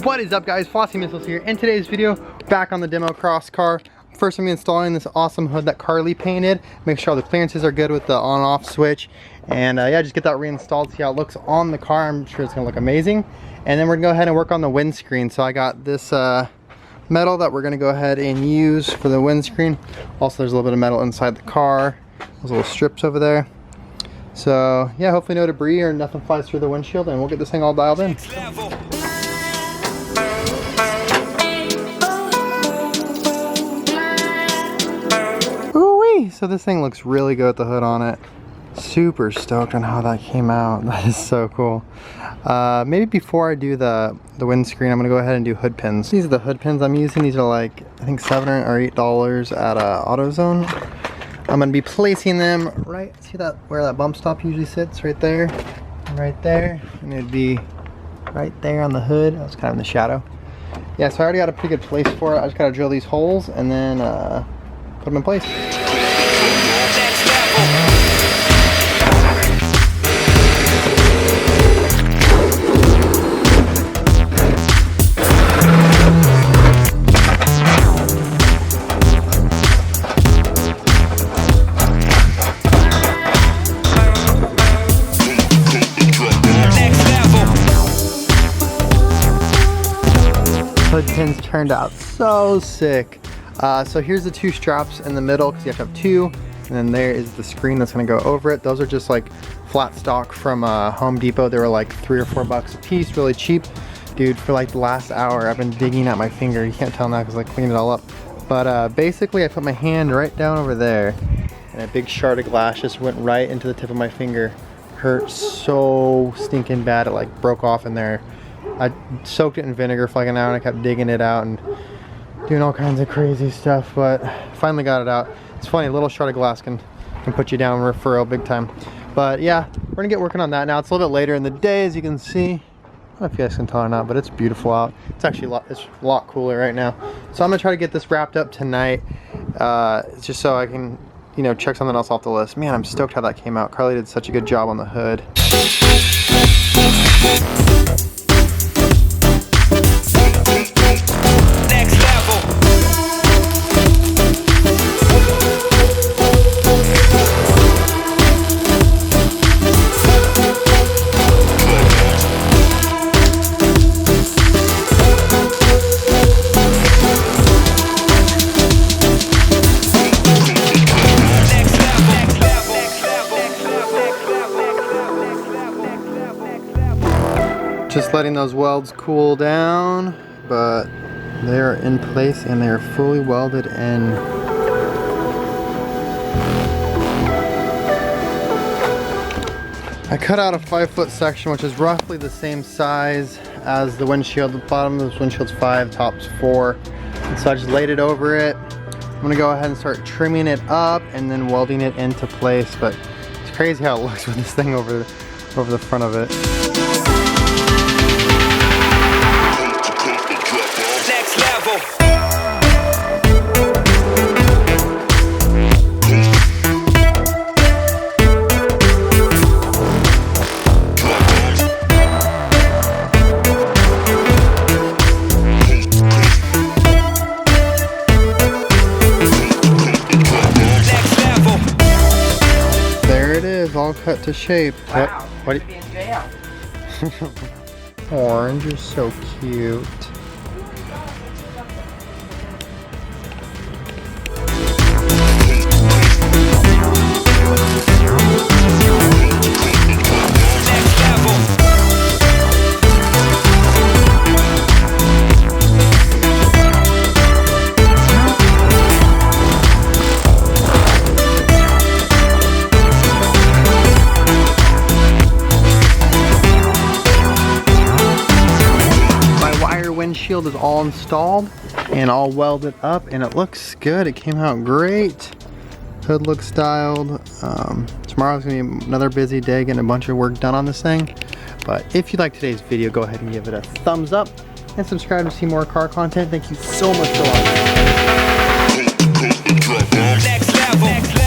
What is up, guys? Flossy Missiles here. In today's video, back on the demo cross car. First, I'm installing this awesome hood that Carly painted. Make sure all the clearances are good with the on-off switch. And yeah, just get that reinstalled, see how it looks on the car. I'm sure it's gonna look amazing. And then we're gonna go ahead and work on the windscreen. So I got this metal that we're gonna go ahead and use for the windscreen. Also, there's a little bit of metal inside the car. Those little strips over there. So yeah, hopefully no debris or nothing flies through the windshield, and we'll get this thing all dialed in. Ooh-wee! So this thing looks really good with the hood on it. Super stoked on how that came out. That is so cool. Maybe before I do the windscreen, I'm gonna go ahead and do hood pins. These are the hood pins I'm using. These are like, I think $7 or $8 at AutoZone. I'm gonna be placing them right, see that where that bump stop usually sits, right there, and right there, and it'd be right there on the hood. That's kind of in the shadow. Yeah, so I already got a pretty good place for it. I just gotta drill these holes and then put them in place. Hood pins turned out so sick. So here's the two straps in the middle, because you have to have two, and then there is the screen that's going to go over it. Those are just like flat stock from Home Depot. They were like $3 or $4 a piece, really cheap. Dude, for like the last hour I've been digging at my finger. You can't tell now because I cleaned it all up, but basically I put my hand right down over there and a big shard of glass just went right into the tip of my finger. Hurt so stinking bad, it like broke off in there. I soaked it in vinegar for like an hour and I kept digging it out and doing all kinds of crazy stuff, but finally got it out. It's funny, a little shard of glass can put you down for real big time. But yeah, we're gonna get working on that now. It's a little bit later in the day, as you can see. I don't know if you guys can tell or not, but it's beautiful out. It's actually a lot cooler right now. So I'm gonna try to get this wrapped up tonight, just so I can, you know, check something else off the list. Man, I'm stoked how that came out. Carly did such a good job on the hood. Just letting those welds cool down, but they are in place and they are fully welded in. I cut out a 5-foot section, which is roughly the same size as the windshield. The bottom of this windshield's 5, top's 4. And so I just laid it over it. I'm gonna go ahead and start trimming it up and then welding it into place. But it's crazy how it looks with this thing over the front of it. All cut to shape. Wow, what? be in jail. Orange, you're so cute. Windshield is all installed and all welded up, and it looks good. It came out great. Hood looks styled. Tomorrow's gonna be another busy day getting a bunch of work done on this thing. But if you like today's video, go ahead and give it a thumbs up and subscribe to see more car content. Thank you so much for watching.